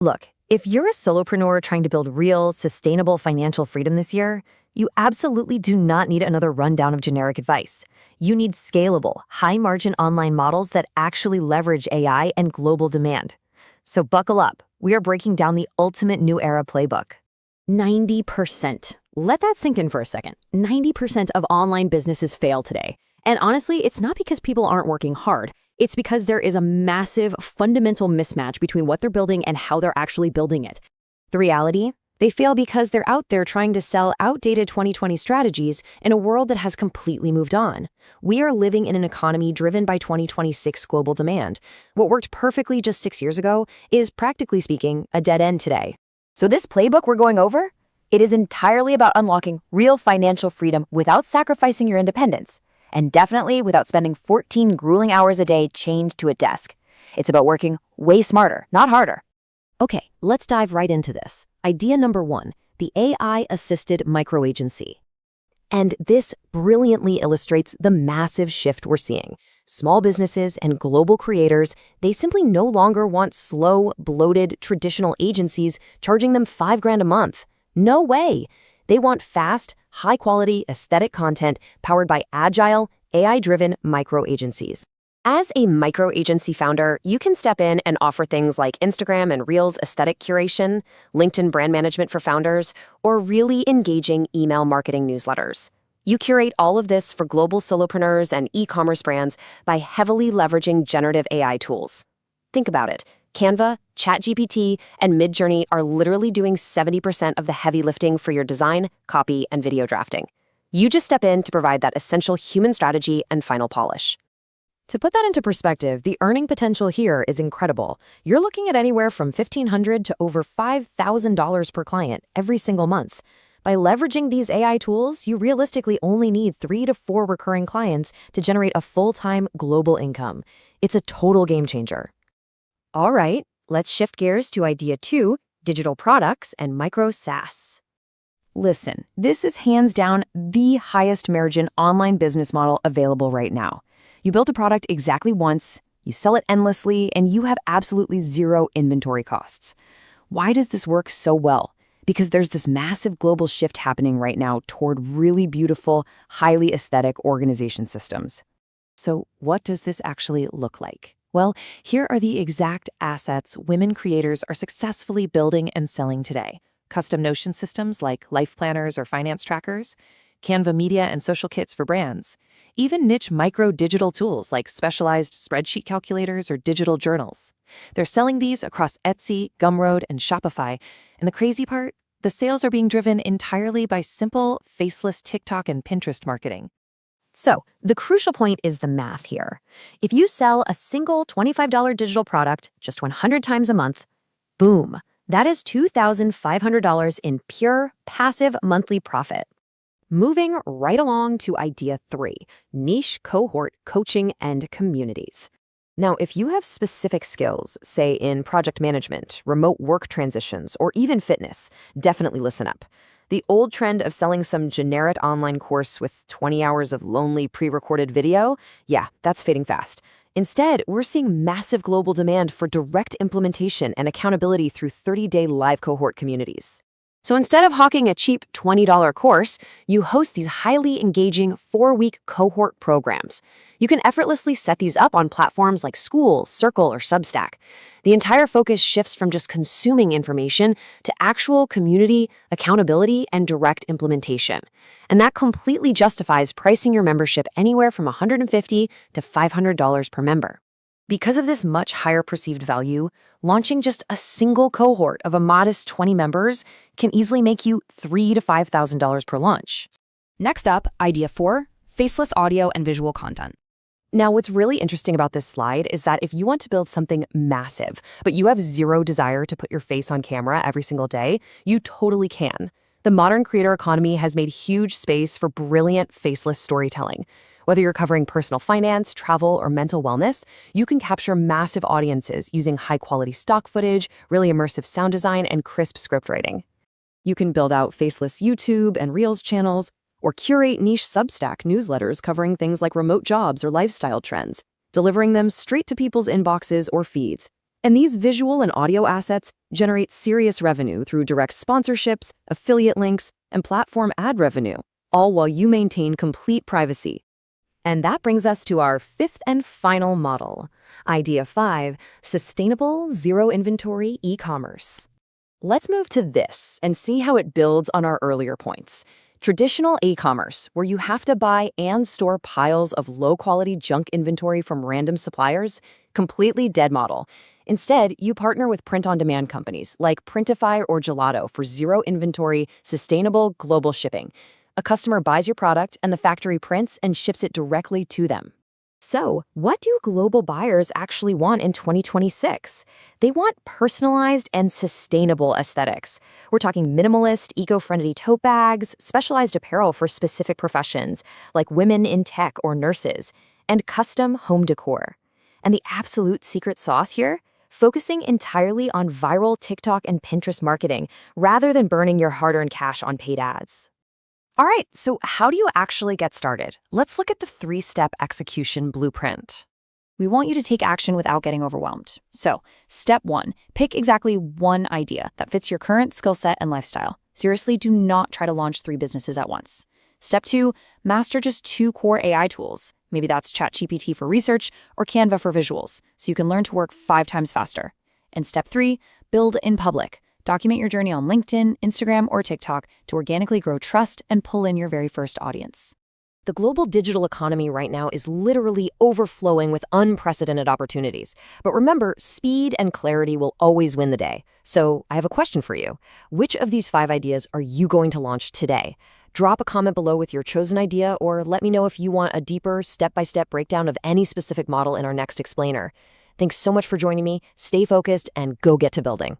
Look, if you're a solopreneur trying to build real, sustainable financial freedom this year, you absolutely do not need another rundown of generic advice. You need scalable, high-margin online models that actually leverage AI and global demand. So buckle up. We are breaking down the ultimate new era playbook. 90%. Let that sink in for a second. 90% of online businesses fail today. And honestly, it's not because people aren't working hard. It's because there is a massive, fundamental mismatch between what they're building and how they're actually building it. The reality? They fail because they're out there trying to sell outdated 2020 strategies in a world that has completely moved on. We are living in an economy driven by 2026 global demand. What worked perfectly just 6 years ago is, practically speaking, a dead end today. So this playbook we're going over, it is entirely about unlocking real financial freedom without sacrificing your independence, and definitely without spending 14 grueling hours a day chained to a desk. It's about working way smarter, not harder. Okay, let's dive right into this. Idea number 1, the AI-assisted microagency. And this brilliantly illustrates the massive shift we're seeing. Small businesses and global creators, they simply no longer want slow, bloated, traditional agencies charging them $5,000 a month. No way. They want fast, high-quality, aesthetic content powered by agile, AI-driven micro-agencies. As a micro-agency founder, you can step in and offer things like Instagram and Reels aesthetic curation, LinkedIn brand management for founders, or really engaging email marketing newsletters. You curate all of this for global solopreneurs and e-commerce brands by heavily leveraging generative AI tools. Think about it. Canva, ChatGPT, and Midjourney are literally doing 70% of the heavy lifting for your design, copy, and video drafting. You just step in to provide that essential human strategy and final polish. To put that into perspective, the earning potential here is incredible. You're looking at anywhere from $1,500 to over $5,000 per client every single month. By leveraging these AI tools, you realistically only need 3 to 4 recurring clients to generate a full-time global income. It's a total game changer. All right, let's shift gears to idea 2, digital products and micro SaaS. Listen, this is hands down the highest margin online business model available right now. You build a product exactly once, you sell it endlessly, and you have absolutely zero inventory costs. Why does this work so well? Because there's this massive global shift happening right now toward really beautiful, highly aesthetic organization systems. So what does this actually look like? Well, here are the exact assets women creators are successfully building and selling today. Custom Notion systems like life planners or finance trackers, Canva media and social kits for brands, even niche micro-digital tools like specialized spreadsheet calculators or digital journals. They're selling these across Etsy, Gumroad, and Shopify. And the crazy part? The sales are being driven entirely by simple, faceless TikTok and Pinterest marketing. So, the crucial point is the math here. If you sell a single $25 digital product just 100 times a month, boom, that is $2,500 in pure, passive monthly profit. Moving right along to idea 3, niche cohort coaching and communities. Now, if you have specific skills, say in project management, remote work transitions, or even fitness, definitely listen up. The old trend of selling some generic online course with 20 hours of lonely pre-recorded video, yeah, that's fading fast. Instead, we're seeing massive global demand for direct implementation and accountability through 30-day live cohort communities. So instead of hawking a cheap $20 course, you host these highly engaging 4-week cohort programs. You can effortlessly set these up on platforms like School, Circle, or Substack. The entire focus shifts from just consuming information to actual community, accountability, and direct implementation. And that completely justifies pricing your membership anywhere from $150 to $500 per member. Because of this much higher perceived value, launching just a single cohort of a modest 20 members can easily make you $3,000 to $5,000 per launch. Next up, idea 4, faceless audio and visual content. Now, what's really interesting about this slide is that if you want to build something massive, but you have zero desire to put your face on camera every single day, you totally can. The modern creator economy has made huge space for brilliant faceless storytelling. Whether you're covering personal finance, travel, or mental wellness, you can capture massive audiences using high-quality stock footage, really immersive sound design, and crisp script writing. You can build out faceless YouTube and Reels channels, or curate niche Substack newsletters covering things like remote jobs or lifestyle trends, delivering them straight to people's inboxes or feeds. And these visual and audio assets generate serious revenue through direct sponsorships, affiliate links, and platform ad revenue, all while you maintain complete privacy. And that brings us to our fifth and final model. Idea 5, sustainable zero-inventory e-commerce. Let's move to this and see how it builds on our earlier points. Traditional e-commerce, where you have to buy and store piles of low-quality junk inventory from random suppliers, completely dead model. Instead, you partner with print-on-demand companies like Printify or Gelato for zero-inventory, sustainable global shipping. A customer buys your product and the factory prints and ships it directly to them. So, what do global buyers actually want in 2026? They want personalized and sustainable aesthetics. We're talking minimalist, eco-friendly tote bags, specialized apparel for specific professions, like women in tech or nurses, and custom home decor. And the absolute secret sauce here? Focusing entirely on viral TikTok and Pinterest marketing, rather than burning your hard-earned cash on paid ads. All right, so how do you actually get started? Let's look at the 3-step execution blueprint. We want you to take action without getting overwhelmed. So, step 1, pick exactly one idea that fits your current skill set and lifestyle. Seriously, do not try to launch 3 businesses at once. Step 2, master just 2 core AI tools. Maybe that's ChatGPT for research or Canva for visuals, so you can learn to work 5 times faster. And step 3, build in public. Document your journey on LinkedIn, Instagram, or TikTok to organically grow trust and pull in your very first audience. The global digital economy right now is literally overflowing with unprecedented opportunities. But remember, speed and clarity will always win the day. So I have a question for you. Which of these 5 ideas are you going to launch today? Drop a comment below with your chosen idea, or let me know if you want a deeper step-by-step breakdown of any specific model in our next explainer. Thanks so much for joining me. Stay focused and go get to building.